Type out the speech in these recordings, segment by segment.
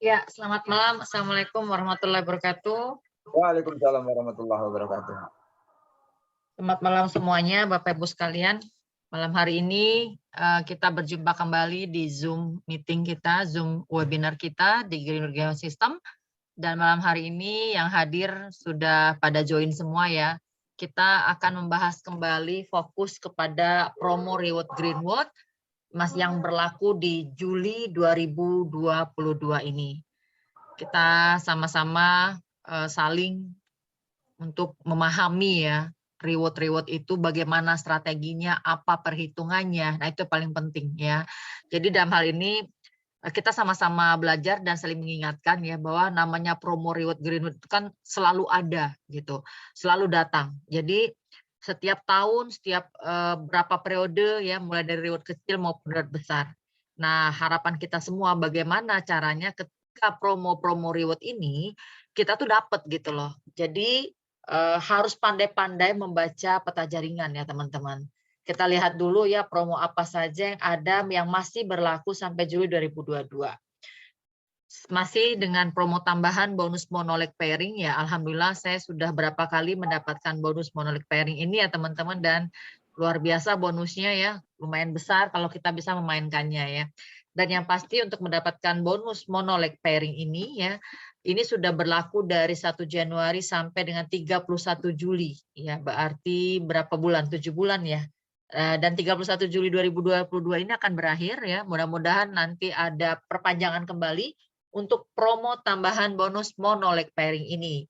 Ya, selamat malam. Assalamualaikum warahmatullahi wabarakatuh. Waalaikumsalam warahmatullahi wabarakatuh. Selamat malam semuanya, Bapak Ibu sekalian. Malam hari ini kita berjumpa kembali di Zoom meeting kita, Zoom webinar kita di Green Organization System. Dan malam hari ini yang hadir sudah pada join semua ya. Kita akan membahas kembali fokus kepada promo reward Greenwood yang berlaku di Juli 2022 ini. Kita sama-sama saling untuk memahami ya reward itu bagaimana strateginya, apa perhitungannya. Nah, itu paling penting ya. Jadi dalam hal ini kita sama-sama belajar dan saling mengingatkan ya bahwa namanya promo reward Greenwood itu kan selalu ada gitu, selalu datang. Jadi setiap tahun, setiap berapa periode ya, mulai dari reward kecil maupun reward besar. Nah, harapan kita semua bagaimana caranya ketika promo-promo reward ini kita tuh dapat gitu loh. Jadi harus pandai-pandai membaca peta jaringan ya teman-teman. Kita lihat dulu ya promo apa saja yang ada yang masih berlaku sampai Juli 2022. Masih dengan promo tambahan bonus monolek pairing ya, alhamdulillah saya sudah berapa kali mendapatkan bonus monolek pairing ini ya teman-teman, dan luar biasa bonusnya ya, lumayan besar kalau kita bisa memainkannya ya. Dan yang pasti untuk mendapatkan bonus monolek pairing ini ya, ini sudah berlaku dari 1 Januari sampai dengan 31 Juli ya, berarti berapa bulan? 7 bulan ya. Dan 31 Juli 2022 ini akan berakhir ya, mudah-mudahan nanti ada perpanjangan kembali untuk promo tambahan bonus monolek pairing ini.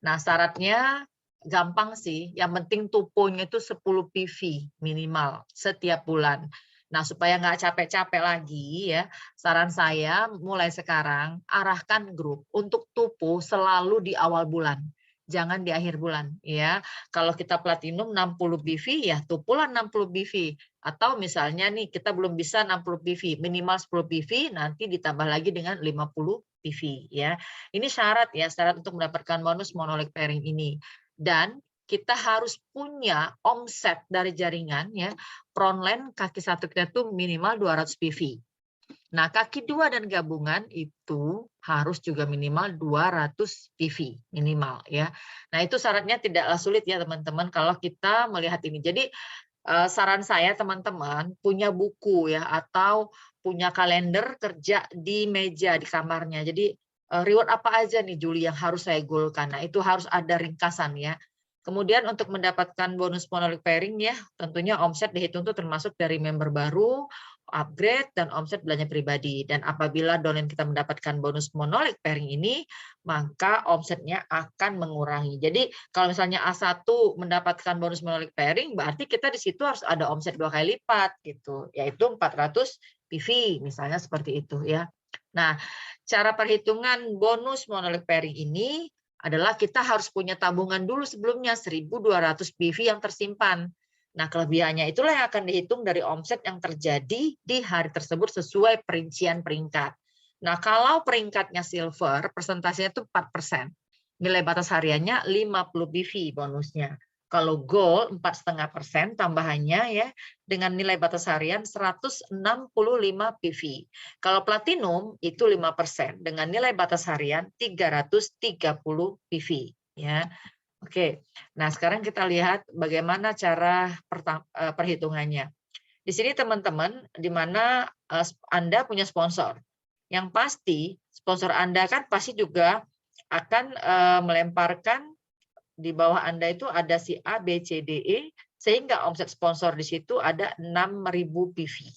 Nah, syaratnya gampang sih, yang penting tuponya itu 10 PV minimal setiap bulan. Nah, supaya nggak capek-capek lagi ya, saran saya mulai sekarang arahkan grup untuk tupo selalu di awal bulan. Jangan di akhir bulan ya. Kalau kita platinum 60 BV ya tupulah 60 BV. Atau misalnya nih kita belum bisa 60 PV, minimal 10 PV, nanti ditambah lagi dengan 50 PV ya. Ini syarat ya, syarat untuk mendapatkan bonus monolek pairing ini. Dan kita harus punya omset dari jaringan ya. Frontline kaki satu kita itu minimal 200 PV. Nah, kaki dua dan gabungan itu harus juga minimal 200 PV minimal ya. Nah, itu syaratnya tidaklah sulit ya teman-teman kalau kita melihat ini. Jadi saran saya teman-teman punya buku ya atau punya kalender kerja di meja di kamarnya. Jadi reward apa aja nih Juli yang harus saya goalkan. Nah, itu harus ada ringkasan ya. Kemudian untuk mendapatkan bonus monolek pairing ya, tentunya omset dihitung itu termasuk dari member baru, upgrade, dan omset belanja pribadi. Dan apabila downline kita mendapatkan bonus monolek pairing ini, maka omsetnya akan mengurangi. Jadi kalau misalnya A1 mendapatkan bonus monolek pairing, berarti kita di situ harus ada omset 2 kali lipat gitu, yaitu 400 PV misalnya seperti itu ya. Nah, cara perhitungan bonus monolek pairing ini adalah kita harus punya tabungan dulu sebelumnya 1.200 PV yang tersimpan. Nah, kelebihannya itulah yang akan dihitung dari omset yang terjadi di hari tersebut sesuai perincian peringkat. Nah, kalau peringkatnya silver, persentasenya itu 4%. Nilai batas hariannya 50 PV bonusnya. Kalau gold 4,5% tambahannya ya dengan nilai batas harian 165 PV. Kalau platinum itu 5% dengan nilai batas harian 330 PV ya. Oke. Nah, sekarang kita lihat bagaimana cara perhitungannya. Di sini teman-teman di mana Anda punya sponsor. Yang pasti sponsor Anda kan pasti juga akan melemparkan di bawah Anda itu ada si A, B, C, D, E, sehingga omset sponsor di situ ada 6.000 PV.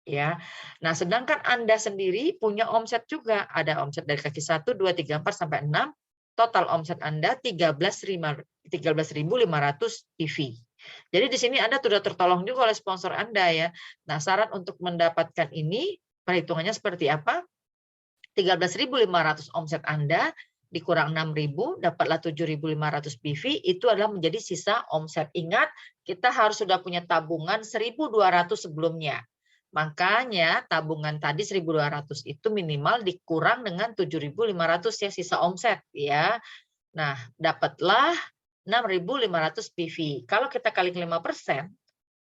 Ya. Nah, sedangkan Anda sendiri punya omset juga, ada omset dari kaki 1, 2, 3, 4 sampai 6, total omset Anda 13.500 PV. Jadi di sini Anda sudah tertolong juga oleh sponsor Anda ya. Nah, syarat untuk mendapatkan ini perhitungannya seperti apa? 13.500 omset Anda dikurang 6.000, dapatlah 7.500 PV, itu adalah menjadi sisa omset. Ingat, kita harus sudah punya tabungan 1.200 sebelumnya. Makanya tabungan tadi 1.200 itu minimal dikurang dengan 7.500 ya sisa omset ya. Nah, dapatlah 6.500 PV. Kalau kita kali 5%,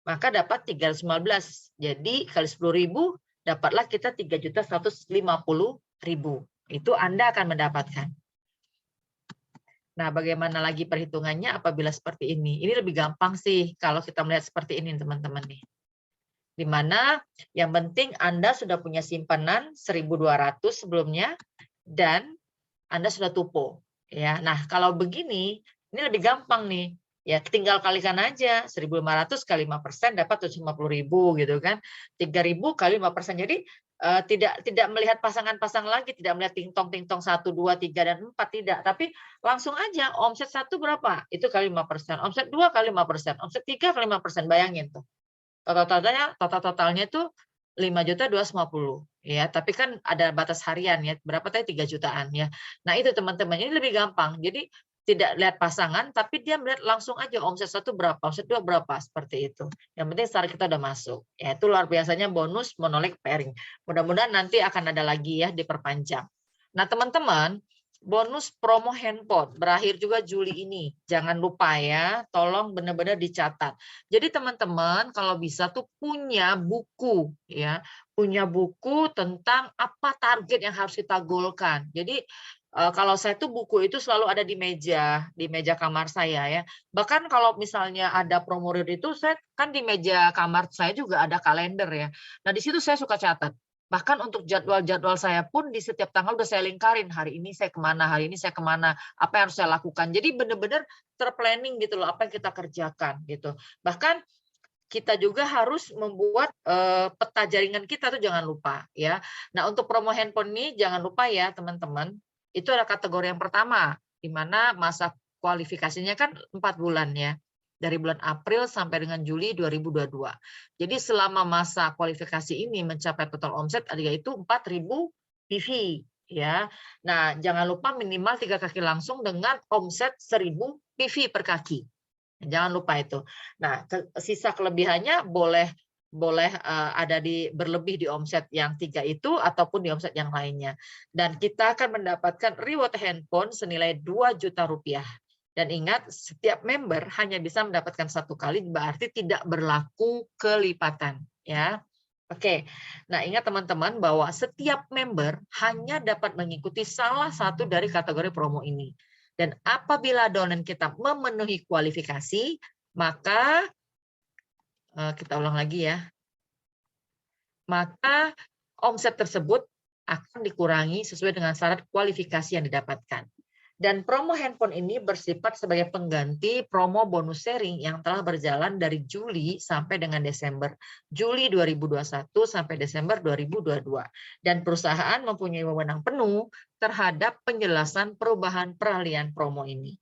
maka dapat 315. Jadi kali 10.000 dapatlah kita 3.150.000. Itu Anda akan mendapatkan. Nah, bagaimana lagi perhitungannya apabila seperti ini? Ini lebih gampang sih kalau kita melihat seperti ini, teman-teman nih. Di mana yang penting Anda sudah punya simpanan 1.200 sebelumnya dan Anda sudah tupo. Ya, nah kalau begini, ini lebih gampang nih. Ya, tinggal kalikan aja 1.500 kali 5% dapat 750.000 gitu kan. 3.000 kali 5%. Jadi tidak melihat pasangan-pasangan lagi, tidak melihat ting-tong 1, 2, 3 dan 4 tidak, tapi langsung aja omset 1 berapa? Itu kali 5%, omset 2 kali 5%, omset 3 kali 5%. Bayangin tuh. Totalnya itu 5.250.000 ya, tapi kan ada batas harian ya, berapa tadi 3 jutaan ya. Nah, itu teman-teman, ini lebih gampang. Jadi tidak lihat pasangan, tapi dia melihat langsung aja omset 1 berapa, omset 2 berapa, seperti itu. Yang penting start kita udah masuk. Ya, itu luar biasanya bonus monolek pairing. Mudah-mudahan nanti akan ada lagi ya, diperpanjang. Nah, teman-teman, bonus promo handphone berakhir juga Juli ini. Jangan lupa ya, tolong benar-benar dicatat. Jadi teman-teman kalau bisa tuh punya buku ya, punya buku tentang apa target yang harus kita goalkan. Jadi kalau saya tuh buku itu selalu ada di meja kamar saya ya. Bahkan kalau misalnya ada promo real itu saya kan di meja kamar saya juga ada kalender ya. Nah, di situ saya suka catat. Bahkan untuk jadwal-jadwal saya pun di setiap tanggal udah saya lingkarin. Hari ini saya kemana, hari ini saya kemana, apa yang harus saya lakukan. Jadi benar-benar terplanning gitu loh apa yang kita kerjakan gitu. Bahkan kita juga harus membuat peta jaringan kita tuh jangan lupa ya. Nah, untuk promo handphone ini jangan lupa ya teman-teman. Itu ada kategori yang pertama di mana masa kualifikasinya kan 4 bulan ya. Dari bulan April sampai dengan Juli 2022. Jadi selama masa kualifikasi ini mencapai total omset yaitu 4.000 PV ya. Nah, jangan lupa minimal 3 kaki langsung dengan omset 1.000 PV per kaki. Jangan lupa itu. Nah, sisa kelebihannya boleh ada berlebih di omset yang 3 itu ataupun di omset yang lainnya. Dan kita akan mendapatkan reward handphone senilai 2 juta rupiah. Dan ingat, setiap member hanya bisa mendapatkan 1 kali, berarti tidak berlaku kelipatan. Ya. Oke, nah ingat teman-teman bahwa setiap member hanya dapat mengikuti salah satu dari kategori promo ini. Dan apabila downline kita memenuhi kualifikasi, maka kita ulang lagi ya. Maka omset tersebut akan dikurangi sesuai dengan syarat kualifikasi yang didapatkan. Dan promo handphone ini bersifat sebagai pengganti promo bonus sharing yang telah berjalan dari Juli sampai dengan Desember. Juli 2021 sampai Desember 2022. Dan perusahaan mempunyai wewenang penuh terhadap penjelasan perubahan peralihan promo ini.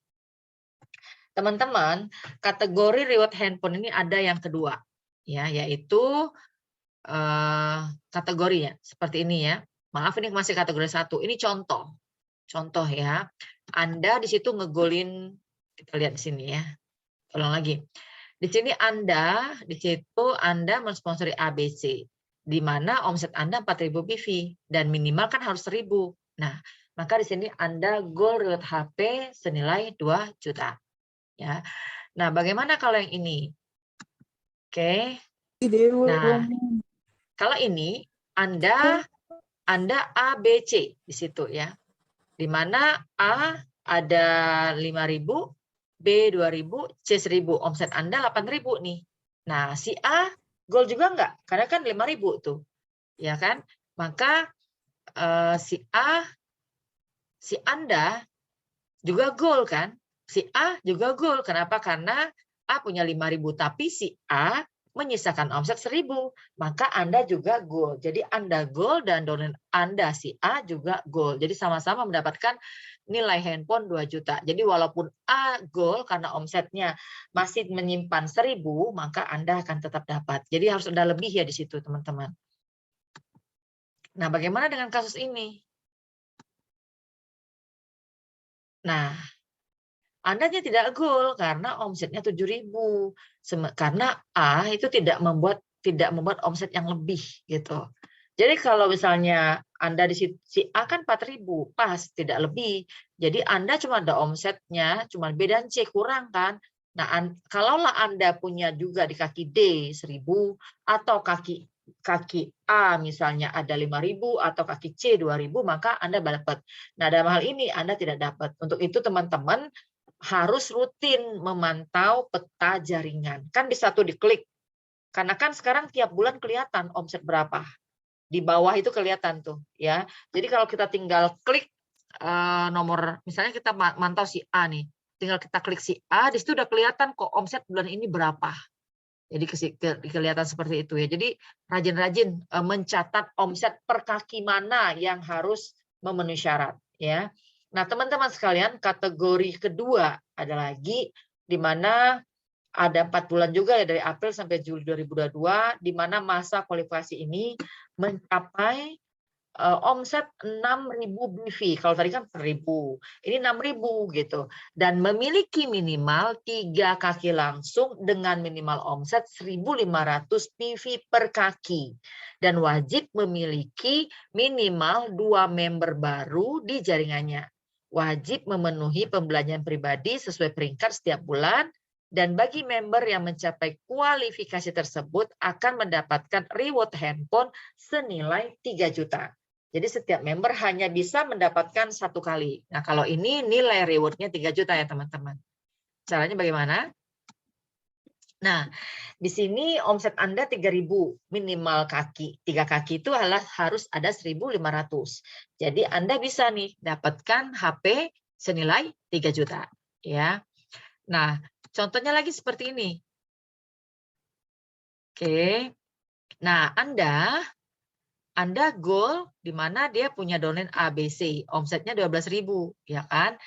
Teman-teman, kategori reward handphone ini ada yang kedua, ya, yaitu kategorinya seperti ini ya. Maaf, ini masih kategori 1. Ini contoh ya. Anda di situ ngegolin, kita lihat di sini ya. Ulang lagi. Di sini Anda mensponsori ABC, di mana omset Anda 4.000 PV dan minimal kan harus 1.000. Nah, maka di sini Anda goal reward HP senilai 2 juta. Ya. Nah, bagaimana kalau yang ini? Oke. Nah, kalau ini Anda ABC di situ ya. Di mana A ada 5.000, B 2.000, C 1.000. Omset Anda 8.000 nih. Nah, si A goal juga enggak? Karena kan 5.000 tuh. Ya kan? Maka si Anda juga goal kan? Si A juga goal. Kenapa? Karena A punya 5.000, tapi si A menyisakan omset 1.000. Maka Anda juga goal. Jadi Anda goal dan downline Anda si A juga goal. Jadi sama-sama mendapatkan nilai handphone 2 juta. Jadi walaupun A goal karena omsetnya masih menyimpan 1.000, maka Anda akan tetap dapat. Jadi harus ada lebih ya di situ, teman-teman. Nah, bagaimana dengan kasus ini? Nah, Anda tidak goal karena omsetnya 7.000. Karena A itu tidak membuat omset yang lebih gitu. Jadi kalau misalnya Anda di si A kan 4.000, pas tidak lebih. Jadi Anda cuma ada omsetnya cuma B dan C, kurang kan? Nah, kalaulah Anda punya juga di kaki D 1.000 atau kaki kaki A misalnya ada 5.000 atau kaki C 2.000, maka Anda dapat. Nah, dalam hal ini Anda tidak dapat. Untuk itu teman-teman harus rutin memantau peta jaringan. Kan bisa tuh diklik. Karena kan sekarang tiap bulan kelihatan omset berapa. Di bawah itu kelihatan tuh ya. Jadi kalau kita tinggal klik nomor, misalnya kita mantau si A nih. Tinggal kita klik si A, di situ udah kelihatan kok omset bulan ini berapa. Jadi kelihatan seperti itu ya. Jadi rajin-rajin mencatat omset per kaki mana yang harus memenuhi syarat ya. Nah, teman-teman sekalian, kategori kedua ada lagi di mana ada 4 bulan juga ya, dari April sampai Juli 2022, di mana masa kualifikasi ini mencapai omset 6.000 BV. Kalau tadi kan 1.000, ini 6.000 gitu. Dan memiliki minimal 3 kaki langsung dengan minimal omset 1.500 PV per kaki. Dan wajib memiliki minimal 2 member baru di jaringannya. Wajib memenuhi pembelanjaan pribadi sesuai peringkat setiap bulan. Dan bagi member yang mencapai kualifikasi tersebut akan mendapatkan reward handphone senilai 3 juta. Jadi setiap member hanya bisa mendapatkan 1 kali. Nah, kalau ini nilai reward-nya 3 juta ya teman-teman. Caranya bagaimana? Nah, di sini omset Anda 3.000 minimal kaki. 3 kaki itu harus ada 1.500. Jadi Anda bisa nih dapatkan HP senilai 3 juta. Ya. Nah, contohnya lagi seperti ini. Oke. Nah, Anda goal di mana dia punya domain ABC, omsetnya 12.000, ya kan?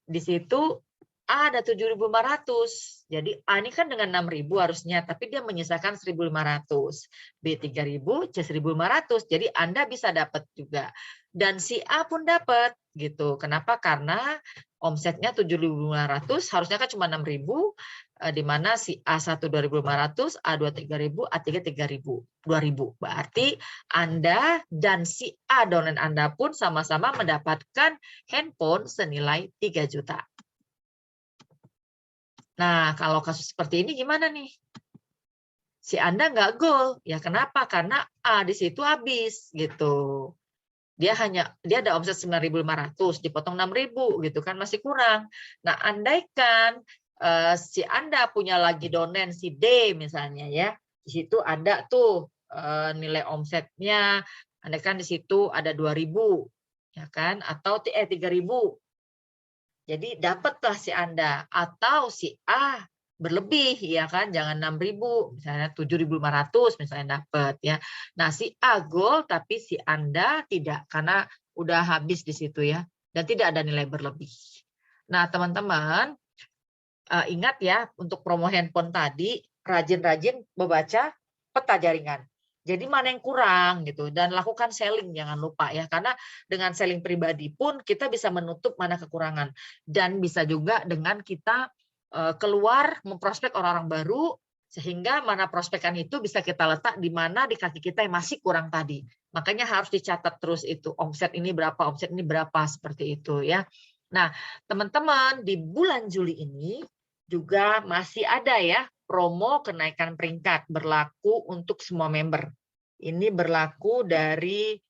Di situ A ada 7.500. Jadi A ini kan dengan 6.000 harusnya, tapi dia menyisakan 1.500. B 3.000, C 1.500. Jadi Anda bisa dapat juga. Dan si A pun dapat gitu. Kenapa? Karena omsetnya 7.500, harusnya kan cuma 6.000, di mana si A1 2.500, A2 3.000, A3 3.000, 2.000. Berarti Anda dan si A downline Anda pun sama-sama mendapatkan handphone senilai 3 juta. Nah, kalau kasus seperti ini gimana nih? Si Anda nggak goal, ya kenapa? Karena A di situ habis gitu. Dia ada omset 9.500, dipotong 6.000 gitu kan, masih kurang. Nah, andaikan si Anda punya lagi donen si D misalnya ya, di situ ada tuh nilai omsetnya, andaikan di situ ada 2.000 ya kan, atau 3.000. Jadi dapatlah si Anda, atau si A berlebih ya kan, jangan 6.000, misalnya 7.500 misalnya dapat ya. Nah, si A goal tapi si Anda tidak, karena udah habis di situ ya, dan tidak ada nilai berlebih. Nah, teman-teman ingat ya, untuk promo handphone tadi rajin-rajin membaca peta jaringan. Jadi mana yang kurang gitu, dan lakukan selling, jangan lupa ya, karena dengan selling pribadi pun kita bisa menutup mana kekurangan, dan bisa juga dengan kita keluar memprospek orang-orang baru, sehingga mana prospekan itu bisa kita letak di mana di kaki kita yang masih kurang tadi. Makanya harus dicatat terus itu, omset ini berapa, omset ini berapa, seperti itu ya. Nah, teman-teman, di bulan Juli ini juga masih ada ya promo kenaikan peringkat berlaku untuk semua member. Ini berlaku dari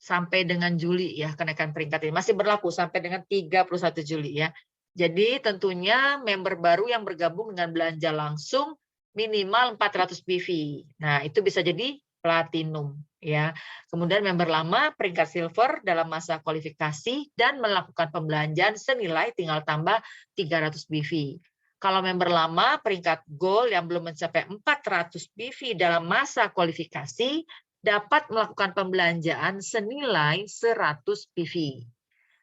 sampai dengan Juli ya, kenaikan peringkat ini masih berlaku sampai dengan 31 Juli ya. Jadi tentunya member baru yang bergabung dengan belanja langsung minimal 400 PV. Nah, itu bisa jadi platinum ya. Kemudian member lama peringkat silver dalam masa kualifikasi dan melakukan pembelanjaan senilai tinggal tambah 300 PV. Kalau member lama peringkat gold yang belum mencapai 400 PV dalam masa kualifikasi dapat melakukan pembelanjaan senilai 100 PV.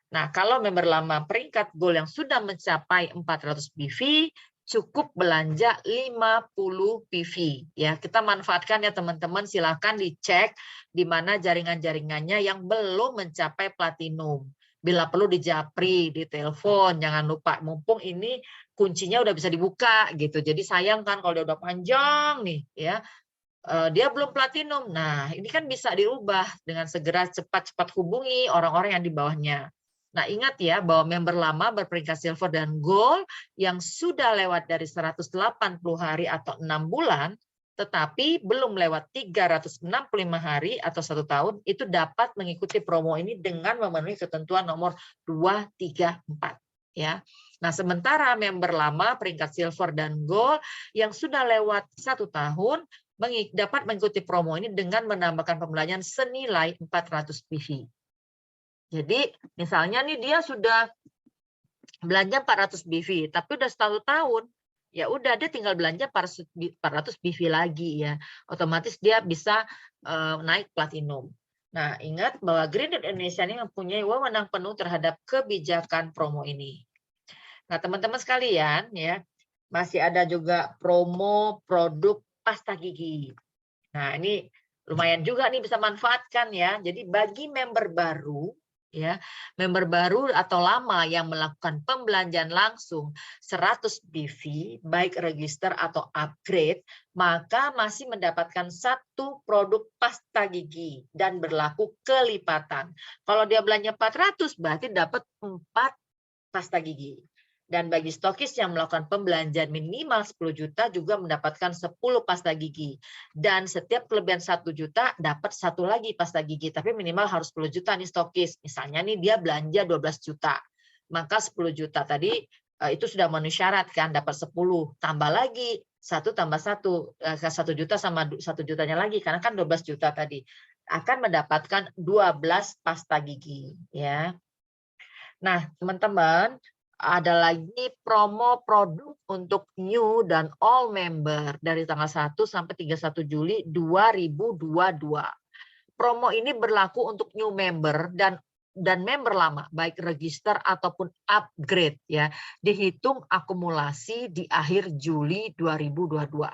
Nah, kalau member lama peringkat gold yang sudah mencapai 400 PV, cukup belanja 50 PV. Ya, kita manfaatkan ya teman-teman, silakan dicek di mana jaringan-jaringannya yang belum mencapai platinum. Bila perlu dijapri, ditelepon, jangan lupa, mumpung ini kuncinya udah bisa dibuka gitu. Jadi sayang kan kalau dia udah panjang nih ya. Dia belum platinum. Nah, ini kan bisa dirubah dengan segera cepat-cepat hubungi orang-orang yang di bawahnya. Nah, ingat ya bahwa member lama berperingkat silver dan gold yang sudah lewat dari 180 hari atau 6 bulan tetapi belum lewat 365 hari atau 1 tahun, itu dapat mengikuti promo ini dengan memenuhi ketentuan nomor 2, 3, 4. Ya. Nah, sementara member lama peringkat silver dan gold yang sudah lewat 1 tahun dapat mengikuti promo ini dengan menambahkan pembelanjaan senilai 400 PV. Jadi misalnya nih dia sudah belanja 400 BV, tapi udah 1 tahun, ya udah dia tinggal belanja 400 BV lagi ya. Otomatis dia bisa naik platinum. Nah, ingat bahwa Green Dot Indonesia ini mempunyai wewenang penuh terhadap kebijakan promo ini. Nah, teman-teman sekalian ya, masih ada juga promo produk pasta gigi. Nah, ini lumayan juga nih bisa manfaatkan ya. Jadi bagi member baru ya, member baru atau lama yang melakukan pembelanjaan langsung 100 BV baik register atau upgrade, maka masih mendapatkan 1 produk pasta gigi dan berlaku kelipatan. Kalau dia belanja 400 berarti dapat 4 pasta gigi. Dan bagi stokis yang melakukan pembelanjaan minimal 10 juta juga mendapatkan 10 pasta gigi. Dan setiap kelebihan 1 juta dapat 1 lagi pasta gigi. Tapi minimal harus 10 juta nih stokis. Misalnya nih dia belanja 12 juta. Maka 10 juta tadi itu sudah memenuhi syarat kan, dapat 10. Tambah lagi 1 tambah 1. 1 juta sama 1 jutanya lagi. Karena kan 12 juta tadi. Akan mendapatkan 12 pasta gigi. Ya. Nah, teman-teman, ada lagi promo produk untuk new dan all member dari tanggal 1 sampai 31 Juli 2022. Promo ini berlaku untuk new member dan member lama, baik register ataupun upgrade ya. Dihitung akumulasi di akhir Juli 2022.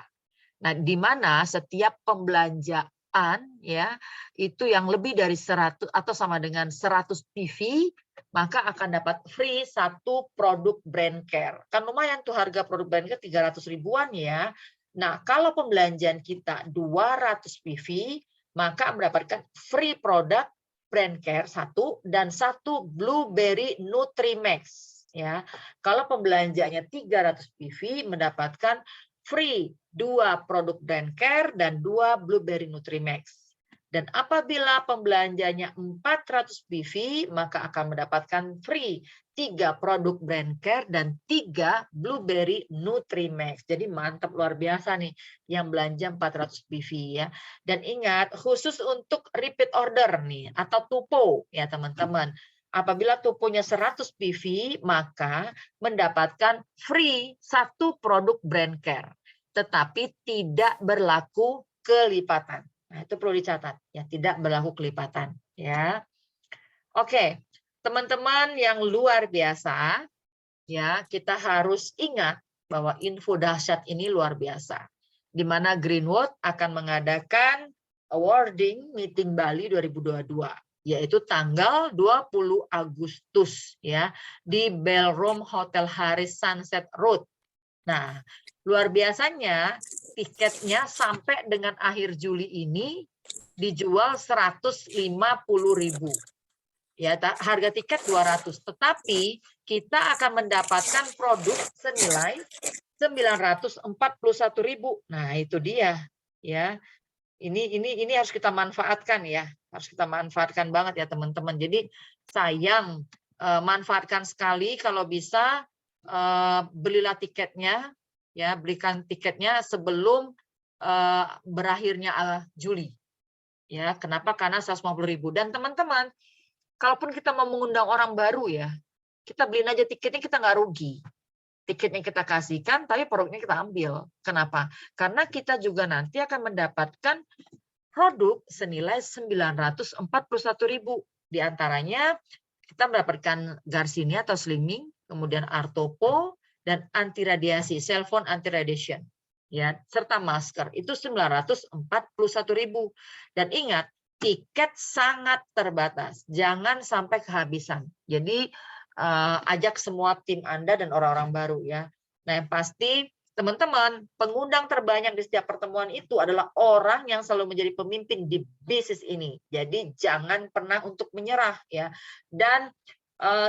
Nah, di mana setiap pembelanjaan ya itu yang lebih dari 100 atau sama dengan 100 PV, maka akan dapat free 1 produk brand care. Kan lumayan tuh harga produk brand care 300 ribuan ya. Nah, kalau pembelanjaan kita 200 PV, maka mendapatkan free produk brand care 1 dan 1 Blueberry Nutrimax ya. Kalau pembelanjaannya 300 PV mendapatkan free 2 produk brand care dan 2 Blueberry Nutrimax. Dan apabila pembelanjanya 400 PV, maka akan mendapatkan free 3 produk brand care dan 3 Blueberry Nutrimax. Jadi mantap luar biasa nih yang belanja 400 PV ya. Dan ingat khusus untuk repeat order nih atau tupo ya teman-teman. Apabila tuponya 100 PV, maka mendapatkan free 1 produk brand care. Tetapi tidak berlaku kelipatan. Nah, itu perlu dicatat ya, tidak berlaku kelipatan ya. Oke, teman-teman yang luar biasa ya, kita harus ingat bahwa info dahsyat ini luar biasa. Di mana Greenwood akan mengadakan awarding meeting Bali 2022 yaitu tanggal 20 Agustus ya di Bellroom Hotel Haris Sunset Road. Nah, luar biasanya tiketnya sampai dengan akhir Juli ini dijual 150.000. Ya, harga tiket 200, tetapi kita akan mendapatkan produk senilai 941.000. Nah, itu dia ya. Ini harus kita manfaatkan ya. Harus kita manfaatkan banget ya, teman-teman. Jadi sayang manfaatkan sekali kalau bisa belilah tiketnya ya, belikan tiketnya sebelum berakhirnya Juli ya. Kenapa? Karena 150.000. Dan teman-teman, kalaupun kita mau mengundang orang baru ya, kita beliin aja tiketnya, kita nggak rugi. Tiketnya kita kasihkan, tapi produknya kita ambil. Kenapa? Karena kita juga nanti akan mendapatkan produk senilai 941.000. Di antaranya kita mendapatkan Garcinia atau Slimming, kemudian Artopo, dan anti radiasi, cellphone anti radiation, ya, serta masker itu 941.000. Dan ingat, tiket sangat terbatas, jangan sampai kehabisan. Jadi ajak semua tim Anda dan orang-orang baru ya. Nah, yang pasti teman-teman, pengundang terbanyak di setiap pertemuan itu adalah orang yang selalu menjadi pemimpin di bisnis ini. Jadi jangan pernah untuk menyerah ya. Dan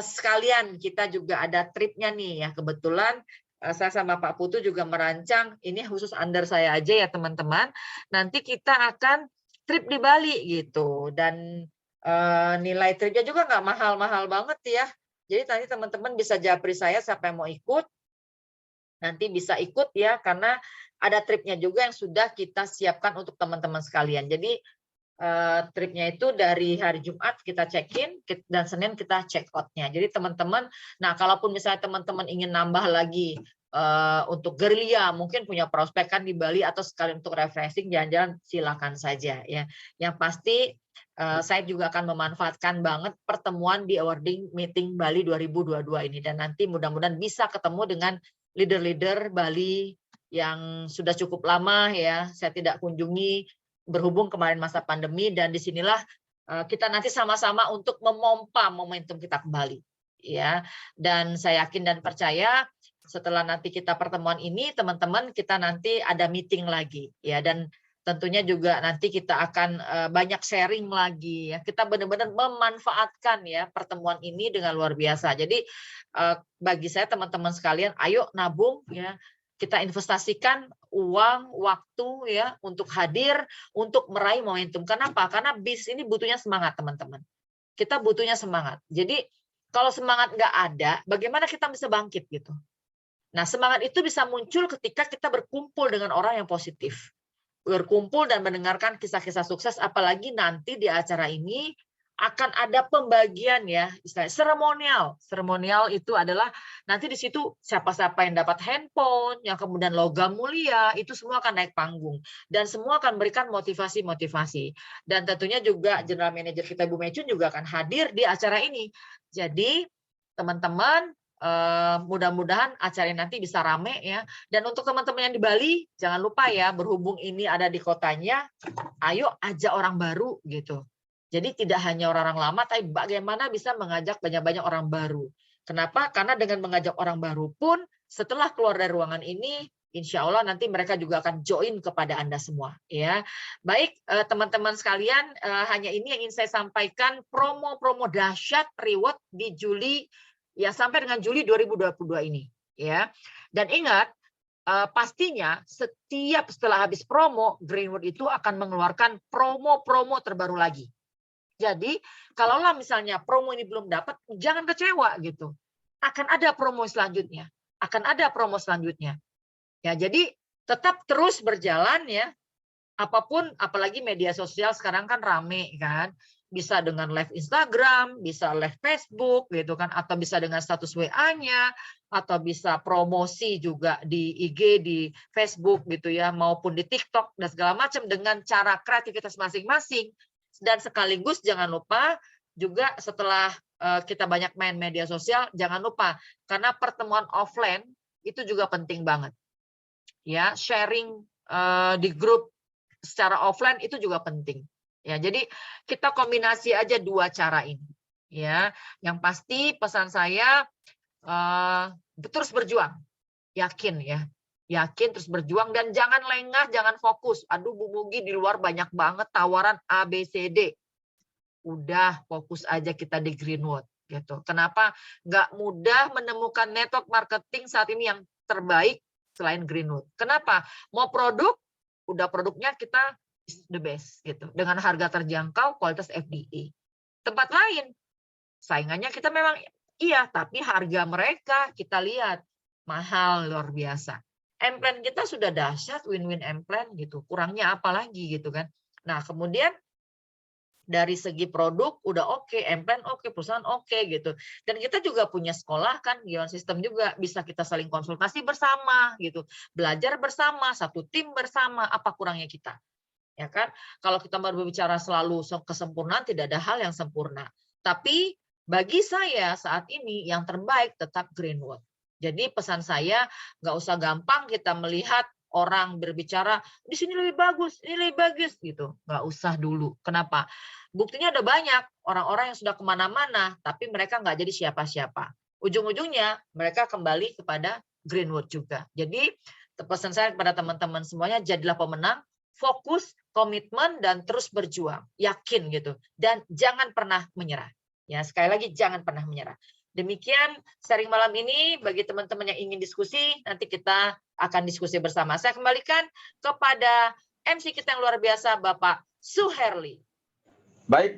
sekalian kita juga ada tripnya nih ya, kebetulan saya sama Pak Putu juga merancang, ini khusus under saya aja ya teman-teman, nanti kita akan trip di Bali gitu, dan nilai tripnya juga nggak mahal-mahal banget ya. Jadi nanti teman-teman bisa japri saya siapa yang mau ikut, nanti bisa ikut ya, karena ada tripnya juga yang sudah kita siapkan untuk teman-teman sekalian. Jadi tripnya itu dari hari Jumat kita check-in dan Senin kita check out-nya. Jadi teman-teman, nah kalaupun misalnya teman-teman ingin nambah lagi untuk gerilya, mungkin punya prospek kan di Bali atau sekali untuk refreshing jalan-jalan, silakan saja ya. Yang pasti saya juga akan memanfaatkan banget pertemuan di awarding meeting Bali 2022 ini, dan nanti mudah-mudahan bisa ketemu dengan leader-leader Bali yang sudah cukup lama ya saya tidak kunjungi, berhubung kemarin masa pandemi, dan disinilah kita nanti sama-sama untuk memompa momentum kita kembali ya. Dan saya yakin dan percaya setelah nanti kita pertemuan ini teman-teman, kita nanti ada meeting lagi ya, dan tentunya juga nanti kita akan banyak sharing lagi ya. Kita benar-benar memanfaatkan ya pertemuan ini dengan luar biasa. Jadi bagi saya teman-teman sekalian, ayo nabung ya, kita investasikan uang, waktu ya untuk hadir, untuk meraih momentum. Kenapa? Karena bis ini butuhnya semangat teman-teman. Kita butuhnya semangat. Jadi kalau semangat nggak ada, bagaimana kita bisa bangkit gitu? Nah, semangat itu bisa muncul ketika kita berkumpul dengan orang yang positif. Berkumpul dan mendengarkan kisah-kisah sukses, apalagi nanti di acara ini akan ada pembagian ya, istilahnya seremonial. Seremonial itu adalah nanti di situ siapa-siapa yang dapat handphone, yang kemudian logam mulia, itu semua akan naik panggung. Dan semua akan berikan motivasi-motivasi. Dan tentunya juga General Manager kita Bu Mecun juga akan hadir di acara ini. Jadi teman-teman, mudah-mudahan acara ini nanti bisa rame ya. Dan untuk teman-teman yang di Bali, jangan lupa ya, berhubung ini ada di kotanya, ayo ajak orang baru gitu. Jadi tidak hanya orang-orang lama, tapi bagaimana bisa mengajak banyak-banyak orang baru. Kenapa? Karena dengan mengajak orang baru pun, setelah keluar dari ruangan ini, insya Allah nanti mereka juga akan join kepada Anda semua. Ya, baik teman-teman sekalian, hanya ini yang ingin saya sampaikan, promo-promo dahsyat reward di Juli ya sampai dengan Juli 2022 ini. Ya, dan ingat, pastinya setiap setelah habis promo, Greenwood itu akan mengeluarkan promo-promo terbaru lagi. Jadi, kalaulah misalnya promo ini belum dapat, jangan kecewa gitu. Akan ada promo selanjutnya. Akan ada promo selanjutnya. Ya, jadi tetap terus berjalan ya. Apapun, apalagi media sosial sekarang kan rame kan. Bisa dengan live Instagram, bisa live Facebook gitu kan, atau bisa dengan status WA-nya, atau bisa promosi juga di IG, di Facebook gitu ya, maupun di TikTok dan segala macam dengan cara kreativitas masing-masing. Dan sekaligus jangan lupa juga setelah kita banyak main media sosial, jangan lupa karena pertemuan offline itu juga penting banget. Ya, sharing di grup secara offline itu juga penting. Ya, jadi kita kombinasi aja dua cara ini. Ya, yang pasti pesan saya terus berjuang. Yakin ya. Yakin terus berjuang dan jangan lengah, jangan fokus. Aduh Bu Mugi di luar banyak banget tawaran ABCD. Udah fokus aja kita di Greenwood gitu. Kenapa nggak mudah menemukan network marketing saat ini yang terbaik selain Greenwood? Kenapa? Mau produk, udah produknya kita is the best gitu. Dengan harga terjangkau, kualitas FDA. Tempat lain saingannya kita memang iya, tapi harga mereka kita lihat mahal luar biasa. M-Plan kita sudah dahsyat, win-win M-Plan gitu. Kurangnya apa lagi gitu kan. Nah, kemudian dari segi produk udah oke, M-Plan oke, perusahaan oke gitu. Dan kita juga punya sekolah kan, Gion System juga bisa kita saling konsultasi bersama gitu. Belajar bersama, satu tim bersama, apa kurangnya kita. Ya kan? Kalau kita berbicara selalu kesempurnaan, tidak ada hal yang sempurna. Tapi bagi saya saat ini yang terbaik tetap Greenwood. Jadi pesan saya, nggak usah gampang kita melihat orang berbicara, di sini lebih bagus, ini lebih bagus, gitu. Nggak usah dulu. Kenapa? Buktinya ada banyak orang-orang yang sudah kemana-mana, tapi mereka nggak jadi siapa-siapa. Ujung-ujungnya mereka kembali kepada Greenwood juga. Jadi pesan saya kepada teman-teman semuanya, jadilah pemenang, fokus, komitmen, dan terus berjuang. Yakin gitu. Dan jangan pernah menyerah. Ya, sekali lagi jangan pernah menyerah. Demikian sharing malam ini. Bagi teman-teman yang ingin diskusi, nanti kita akan diskusi bersama. Saya kembalikan kepada MC kita yang luar biasa, Bapak Suherli. Baik.